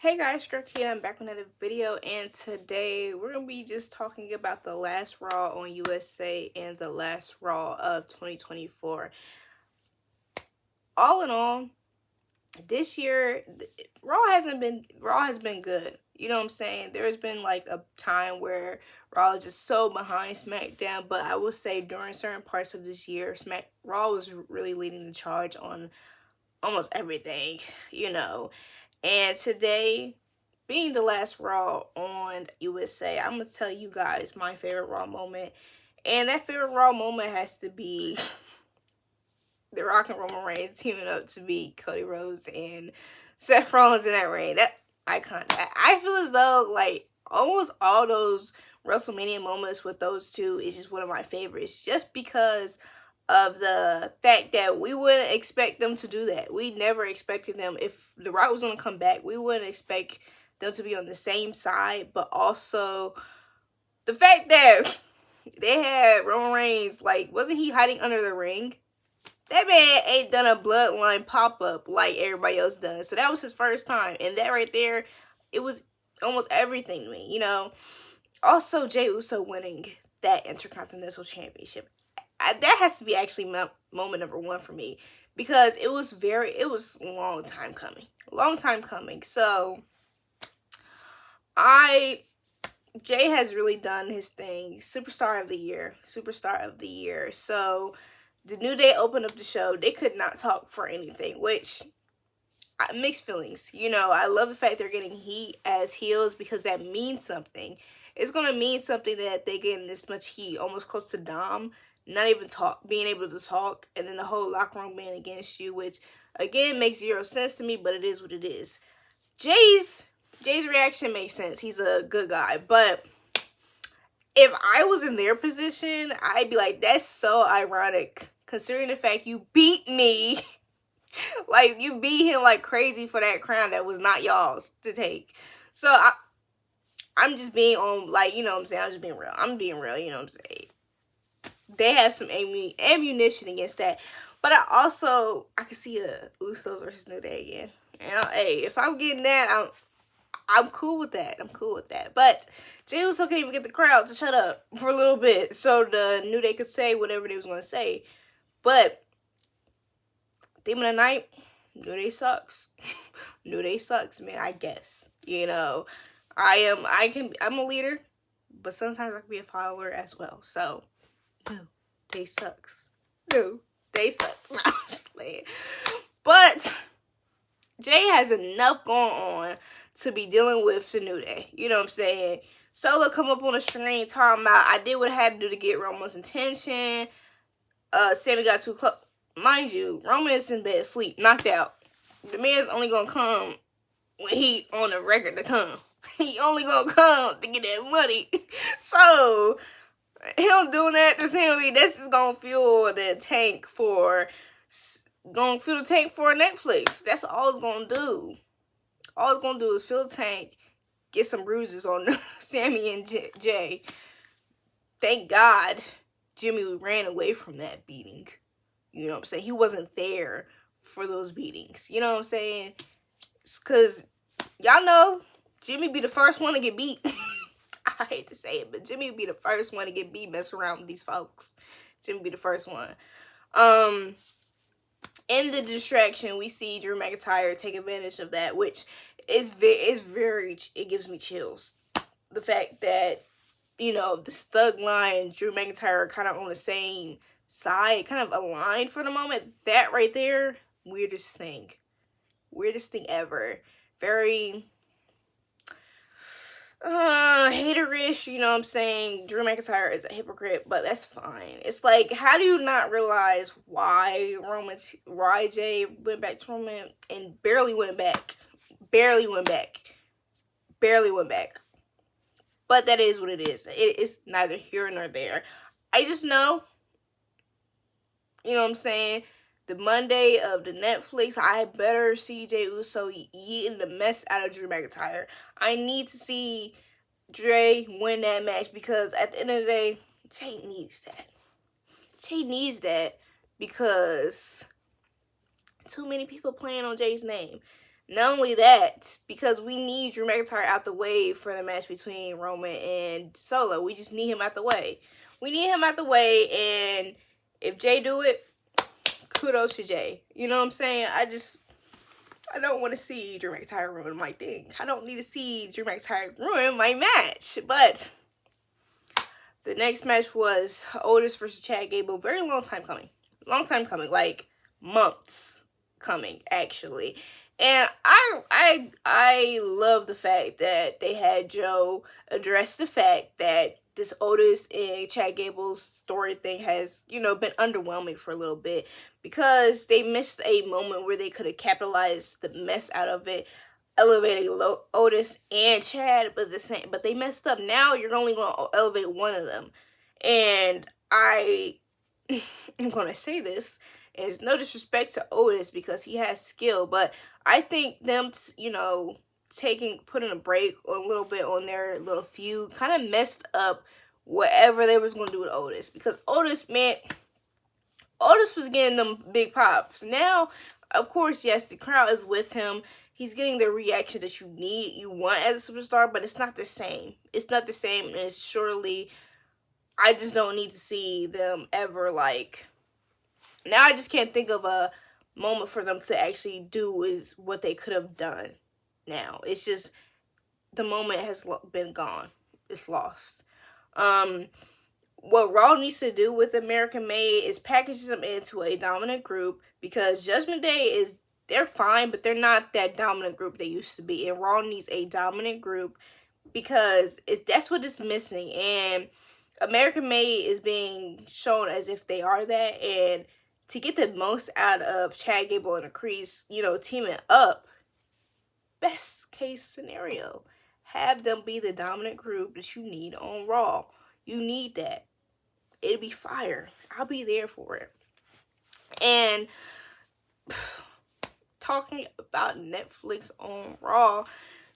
Hey guys, Strokey, I'm back with another video, and today we're going to be just talking about the last Raw on USA and the last Raw of 2024. All in all, this year, Raw has been good. You know what I'm saying? There's been like a time where Raw is just so behind SmackDown, but I will say during certain parts of this year, Raw was really leading the charge on almost everything, you know. And today, being the last Raw on USA, I'm going to tell you guys my favorite Raw moment. And that favorite Raw moment has to be The Rock and Roman Reigns teaming up to beat Cody Rhodes and Seth Rollins in that ring. That icon. I feel as though, like, almost all those WrestleMania moments with those two is just one of my favorites. Just because of the fact that we wouldn't expect them to do that. We never expected them. If The Rock was going to come back, we wouldn't expect them to be on the same side. But also, the fact that they had Roman Reigns, like, wasn't he hiding under the ring? That man ain't done a bloodline pop-up like everybody else does. So that was his first time. And that right there, it was almost everything to me, you know. Also, Jey Uso winning that Intercontinental Championship. That has to be actually moment number one for me. Because it was a long time coming. Long time coming. So, Jey has really done his thing. Superstar of the year. Superstar of the year. So, the New Day opened up the show. They could not talk for anything, which, mixed feelings. You know, I love the fact they're getting heat as heels because that means something. It's going to mean something that they getting this much heat, almost close to Dom, not even being able to talk, and then the whole locker room being against you, which, again, makes zero sense to me, but it is what it is. Jay's reaction makes sense. He's a good guy, but if I was in their position, I'd be like, that's so ironic, considering the fact you beat me. Like, you beat him like crazy for that crown that was not y'all's to take. So, I'm just being on, like, you know what I'm saying? I'm just being real. I'm being real, you know what I'm saying? They have some ammunition against that. But I could see a Usos versus New Day again. And hey, if I'm getting that, I'm cool with that. I'm cool with that. But Jey Uso can't even get the crowd to shut up for a little bit so the New Day could say whatever they was going to say. But theme of the night, New Day sucks. New Day sucks, man, I guess. You know, I'm a leader, but sometimes I can be a follower as well. So, New Day sucks. New Day sucks. No, I'm just playing. But Jey has enough going on to be dealing with the New Day. You know what I'm saying? Solo come up on the screen talking about, I did what I had to do to get Roman's attention. Sammy got too close. Mind you, Roman is in bed asleep, knocked out. The man's only gonna come when he on the record to come. He only gonna come to get that money. So, him doing that to Sammy, that's just gonna fuel the tank for Netflix. That's all it's gonna do. All it's gonna do is fill the tank, get some bruises on Sammy and Jey. Thank God Jimmy ran away from that beating. You know what I'm saying? He wasn't there for those beatings. You know what I'm saying? Because y'all know Jimmy be the first one to get beat. I hate to say it, but Jimmy be the first one to get beat messing around with these folks. Jimmy be the first one. In the distraction, we see Drew McIntyre take advantage of that, which is it gives me chills. The fact that, you know, this thug line, Drew McIntyre are kind of on the same side, kind of aligned for the moment. That right there, weirdest thing ever. Very haterish, you know what I'm saying? Drew McIntyre is a hypocrite, but that's fine. It's like, how do you not realize why Jey went back to Roman and barely went back? But that is what it is. It is neither here nor there. I just know, you know what I'm saying, the Monday of the Netflix, I better see Jey Uso eating the mess out of Drew McIntyre. I need to see Dre win that match because at the end of the day, Jey needs that. Jey needs that because too many people playing on Jey's name. Not only that, because we need Drew McIntyre out the way for the match between Roman and Solo. We just need him out the way. We need him out the way, and if Jay do it, kudos to Jay. You know what I'm saying? I don't want to see Drew McIntyre ruin my thing. I don't need to see Drew McIntyre ruin my match. But the next match was Otis versus Chad Gable. Very long time coming. Long time coming. Like months coming, actually. And I love the fact that they had Joe address the fact that this Otis and Chad Gable's story thing has, been underwhelming for a little bit, because they missed a moment where they could have capitalized the mess out of it, elevating Otis and Chad, but they messed up. Now you're only going to elevate one of them. And I'm going to say this, and it's no disrespect to Otis because he has skill, but I think them, putting a break a little bit on their little feud kind of messed up whatever they was going to do with Otis. Because Otis was getting them big pops. Now, of course, yes, the crowd is with him. He's getting the reaction that you want as a superstar, but it's not the same. It's not the same, and it's surely, I just don't need to see them ever, now I just can't think of a moment for them to actually do is what they could have done now. It's just, the moment has been gone. It's lost. What Raw needs to do with American Made is package them into a dominant group, because Judgment Day they're fine, but they're not that dominant group they used to be. And Raw needs a dominant group, because that's what it's missing. And American Made is being shown as if they are that. And to get the most out of Chad Gable and the Crease, teaming up, best case scenario, have them be the dominant group that you need on Raw. You need that. It'll be fire. I'll be there for it. And talking about Netflix on Raw,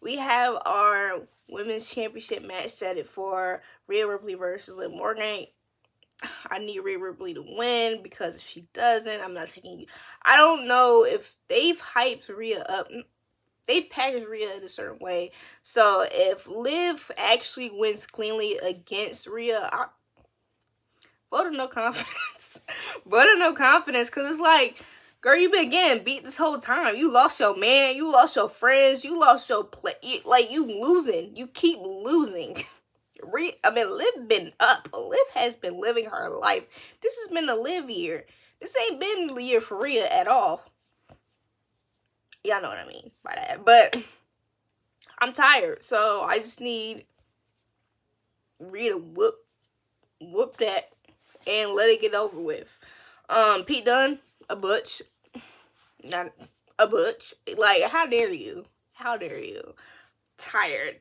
we have our women's championship match set for Rhea Ripley versus Liv Morgan. I need Rhea Ripley to win, because if she doesn't, I'm not taking. I don't know if they've hyped Rhea up. They've packaged Rhea in a certain way. So if Liv actually wins cleanly against Rhea, vote of no confidence. Vote of no confidence, because it's like, girl, you been getting beat this whole time. You lost your man. You lost your friends. You lost your play. You losing. You keep losing. Liv been up. Liv has been living her life. This has been a Liv year. This ain't been the year for Rhea at all. Y'all know what I mean by that. But I'm tired, so I just need Rhea to whoop that and let it get over with. Pete Dunne, a butch. Not a butch. How dare you? How dare you? Tired.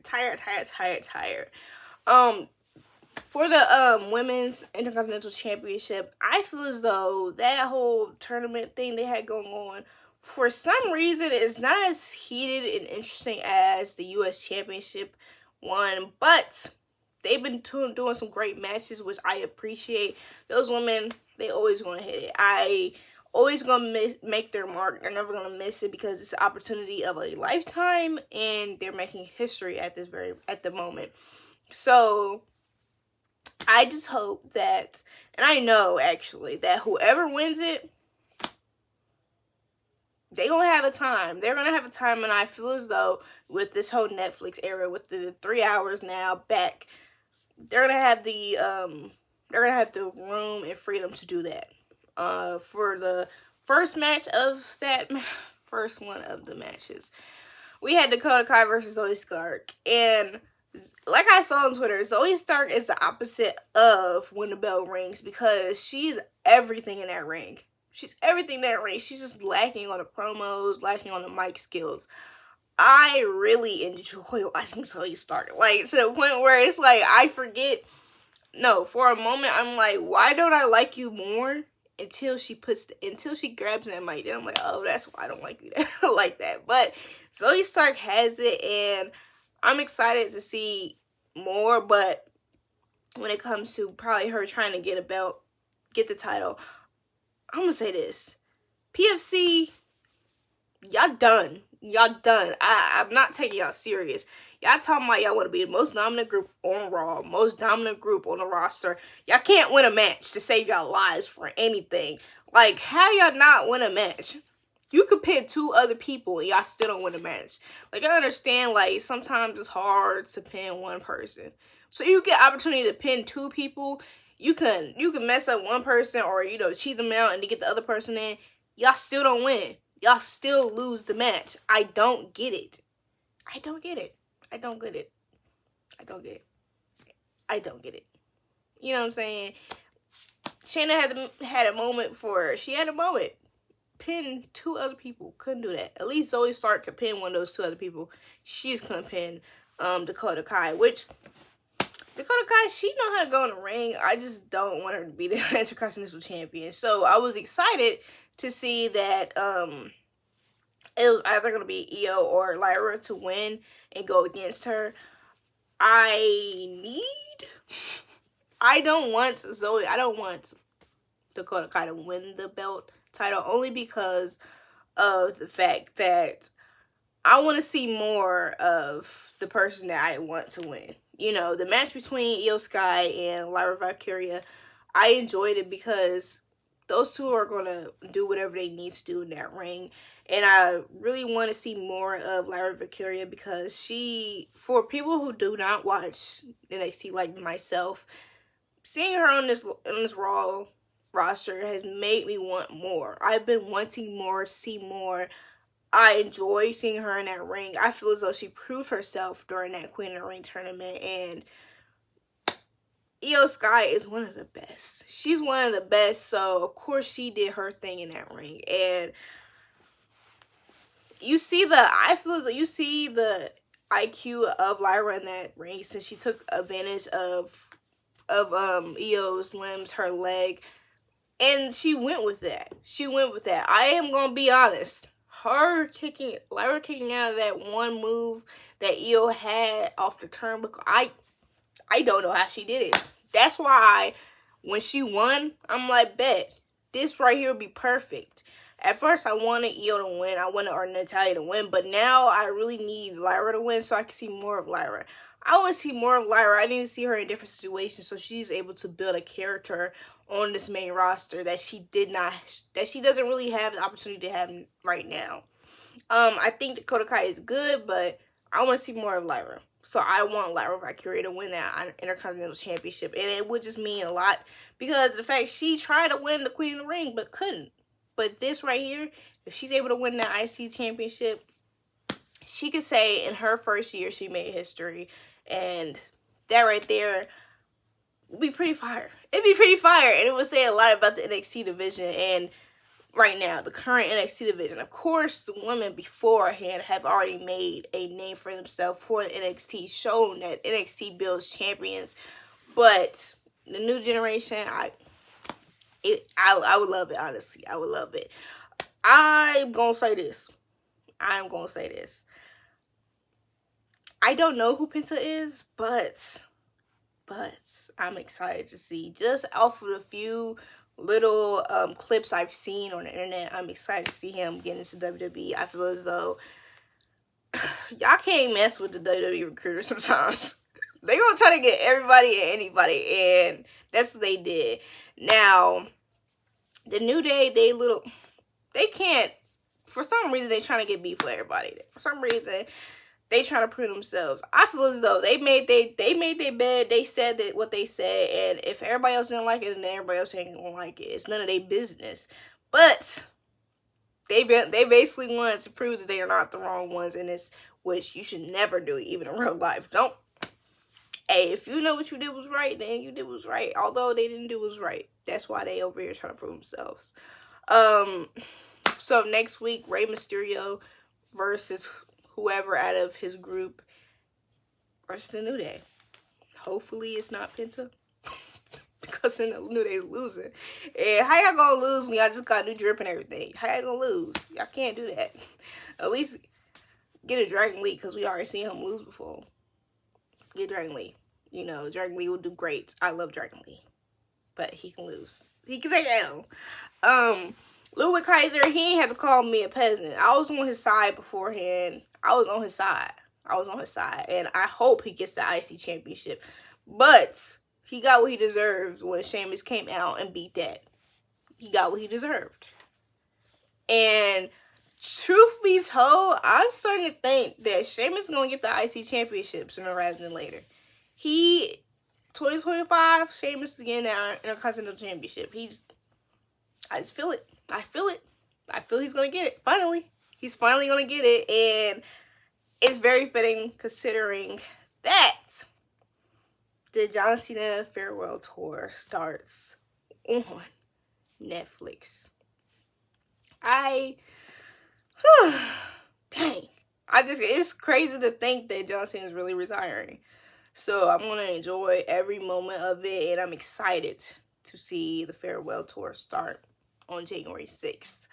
For the women's Intercontinental Championship, I feel as though that whole tournament thing they had going on, for some reason, is not as heated and interesting as the U.S. Championship one, but they've been doing some great matches, which I appreciate. Those women, they always going to hit it. I always going to make their mark. They're never going to miss it, because it's an opportunity of a lifetime, and they're making history at the moment. So I just hope that, and I know actually that whoever wins it, they're going to have a time. They're going to have a time, and I feel as though with this whole Netflix era, with the 3 hours now back, they're going to have the room and freedom to do that. For the first match of that, first one of the matches, we had Dakota Kai versus Zoe Stark, and like I saw on Twitter, Zoe Stark is the opposite of When the Bell Rings, because she's everything in that ring. She's everything in that ring. She's just lacking on the promos, lacking on the mic skills. I really enjoy watching Zoe Stark, to the point where it's I forget. No, for a moment I'm like, why don't I like you more? Until she grabs that mic, then I'm like, oh, that's why I don't like you like that. But Zoe Stark has it, and I'm excited to see more. But when it comes to probably her trying to get the title, I'm gonna say this: PFC, y'all done. Y'all done. I'm not taking y'all serious. Y'all talking about y'all want to be the most dominant group on Raw, most dominant group on the roster. Y'all can't win a match to save y'all lives for anything. Like, how y'all not win a match? You could pin 2 other people and y'all still don't win a match. Like, I understand, like, sometimes it's hard to pin one person. So you get opportunity to pin 2 people. You can mess up one person or, you know, cheat them out and to get the other person in. Y'all still don't win. Y'all still lose the match. I don't get it. I don't get it. I don't get it. I don't get it. I don't get it. You know what I'm saying? Shayna had a moment for, she had a moment. Pin 2 other people. Couldn't do that. At least Zoe Stark could pin one of those 2 other people. She just couldn't pin Dakota Kai, which Dakota Kai, she know how to go in the ring. I just don't want her to be the Intercontinental Champion. So I was excited to see that it was either going to be Io or Lyra to win and go against her. I don't want Zoe. I don't want Dakota Kai to win the belt title only because of the fact that I want to see more of the person that I want to win. You know, the match between Io Sky and Lyra Valkyria, I enjoyed it because those 2 are going to do whatever they need to do in that ring. And I really want to see more of Lyra Valkyria because she, for people who do not watch NXT like myself, seeing her on this Raw roster has made me want more. I've been wanting more, see more. I enjoy seeing her in that ring. I feel as though she proved herself during that Queen of the Ring tournament, and Io Sky is one of the best. She's one of the best, so of course she did her thing in that ring. And I feel as though you see the IQ of Lyra in that ring since she took advantage of Io's limbs, her leg, and she went with that. I am gonna be honest. Lyra kicking out of that one move that Io had off the turnbuckle, I don't know how she did it. That's why when she won, I'm like, bet. This right here would be perfect. At first, I wanted Io to win. I wanted Natalia to win. But now, I really need Lyra to win so I can see more of Lyra. I want to see more of Lyra. I need to see her in different situations so she's able to build a character on this main roster that she doesn't really have the opportunity to have right now. I think Dakota Kai is good, but I want to see more of Lyra. So I want Lyra Valkyria to win that Intercontinental Championship. And it would just mean a lot because of the fact she tried to win the Queen of the Ring but couldn't. But this right here, if she's able to win that IC Championship, she could say in her first year she made history. And that right there would be pretty fire. It'd be pretty fire. And it would say a lot about the NXT division and right now, the current NXT division. Of course, the women beforehand have already made a name for themselves for the NXT, shown that NXT builds champions. But the new generation, I would love it, honestly. I would love it. I'm going to say this. I don't know who Penta is, but I'm excited to see. Just off of the few little clips I've seen on the internet, I'm excited to see him get into WWE. I feel as though y'all can't mess with the WWE recruiters sometimes. They gonna try to get everybody and anybody, and that's what they did. Now, the New Day, they can't, for some reason, they trying to get beef with everybody. For some reason, they trying to prove themselves. I feel as though they made their bed. They said that what they said, and if everybody else didn't like it, then everybody else ain't gonna like it. It's none of their business. But they basically wanted to prove that they are not the wrong ones in this, which you should never do, even in real life. Don't. Hey, if you know what you did was right, then you did was right. Although they didn't do was right. That's why they over here trying to prove themselves. So next week, Rey Mysterio versus whoever out of his group versus the New Day. Hopefully it's not Penta. Because then the New Day's losing. And how y'all gonna lose when y'all just got new drip and everything? How y'all gonna lose? Y'all can't do that. At least get a Dragon Lee, because we already seen him lose before. Get Dragon Lee. You know, Dragon Lee will do great. I love Dragon Lee. But he can lose. He can take L. Ludwig Kaiser, he ain't had to call me a peasant. I was on his side beforehand. I was on his side. And I hope he gets the IC championship. But he got what he deserves when Sheamus came out and beat that. He got what he deserved. And truth be told, I'm starting to think that Sheamus is going to get the IC championship sooner rather than later. 2025, Sheamus is getting the Intercontinental Championship. I just feel it. I feel he's going to get it. Finally. He's finally going to get it. And it's very fitting considering that the John Cena Farewell Tour starts on Netflix. Dang. It's crazy to think that John Cena is really retiring. So I'm going to enjoy every moment of it, and I'm excited to see the Farewell Tour start on January 6th.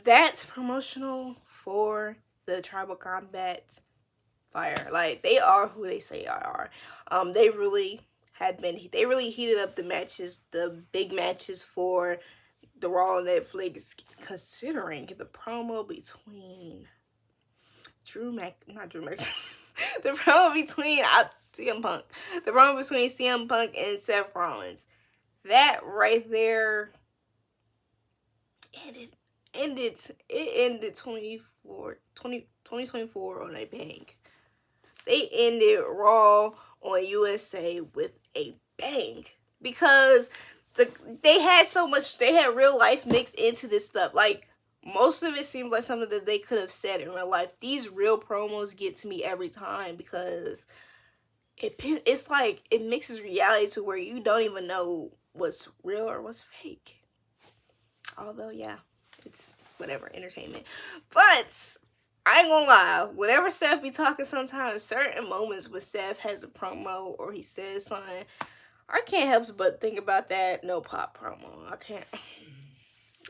That's promotional for the Tribal Combat Fire. Like, they are who they say they are. They really heated up the matches, the big matches for the Raw on Netflix, considering the promo between the promo between CM Punk. The promo between CM Punk and Seth Rollins. That right there ended 2024 on a bang. They ended Raw on USA with a bang. Because they had real life mixed into this stuff. Like, most of it seems like something that they could have said in real life. These real promos get to me every time because it's like it mixes reality to where you don't even know what's real or what's fake. Although, yeah, it's whatever, entertainment. But I ain't gonna lie, whenever Seth be talking sometimes, certain moments when Seth has a promo or he says something, I can't help but think about that No Pop promo. I can't.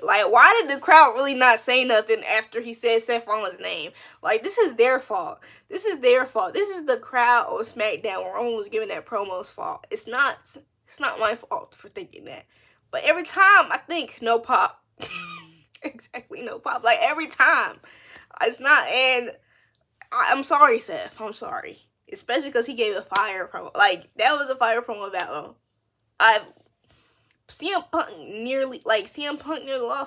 Like, why did the crowd really not say nothing after he said Seth Rollins' name? Like, this is their fault. This is the crowd on SmackDown where Rollins was giving that promo's fault. It's not my fault for thinking that. But every time I think No Pop. Exactly, No Pop. Like, every time. It's not, and I'm sorry, Seth. I'm sorry. Especially because he gave a fire promo. Like, that was a fire promo battle. CM Punk nearly lost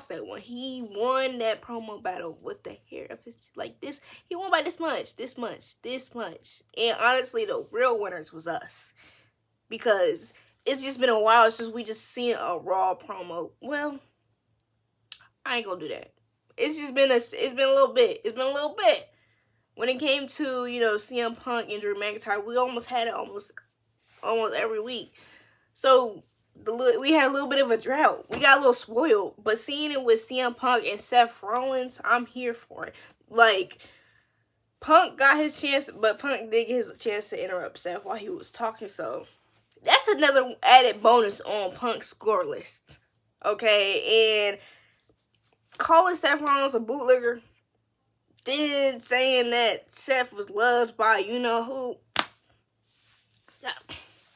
that one. He won that promo battle with the hair of his, like, this. He won by this much. And honestly, the real winners was us. Because it's just been a while since we just seen a Raw promo. Well, I ain't gonna do that. It's been a little bit. When it came to, CM Punk and Drew McIntyre, we almost had it almost every week. So we had a little bit of a drought. We got a little spoiled. But seeing it with CM Punk and Seth Rollins, I'm here for it. Like, Punk got his chance, but Punk did get his chance to interrupt Seth while he was talking. So that's another added bonus on Punk's score list. Okay, and calling Seth Rollins a bootlegger, then saying that Seth was loved by you-know-who. Yeah,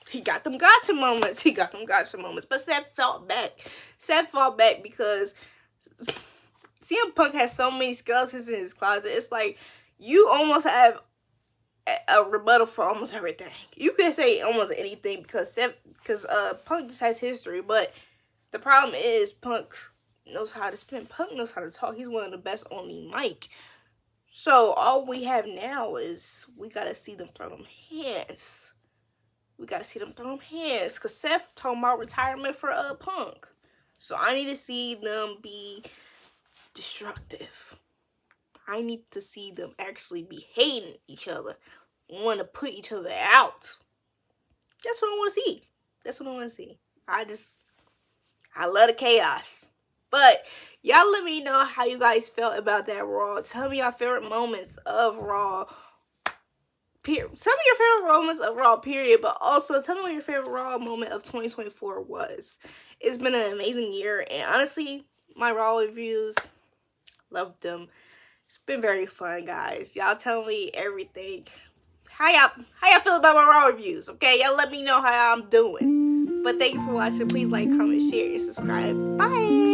he got them gotcha moments. But Seth fought back. Because CM Punk has so many skeletons in his closet. It's like you almost have a rebuttal for almost everything. You can say almost anything because Punk just has history. But the problem is Punk knows how to spin. Punk knows how to talk. He's one of the best on the mic. So all we have now is we gotta see them throw them hands. Because Seth talking about retirement for Punk. So I need to see them be destructive. I need to see them actually be hating each other. Want to put each other out. That's what I want to see. I love the chaos. But y'all let me know how you guys felt about that Raw. Tell me your favorite moments of Raw. Tell me your favorite moments of Raw, period. But also, tell me what your favorite Raw moment of 2024 was. It's been an amazing year. And honestly, my Raw reviews, loved them. It's been very fun, guys. Y'all tell me everything. How y'all feel about my Raw reviews, okay? Y'all let me know how I'm doing. But thank you for watching. Please like, comment, share, and subscribe. Bye!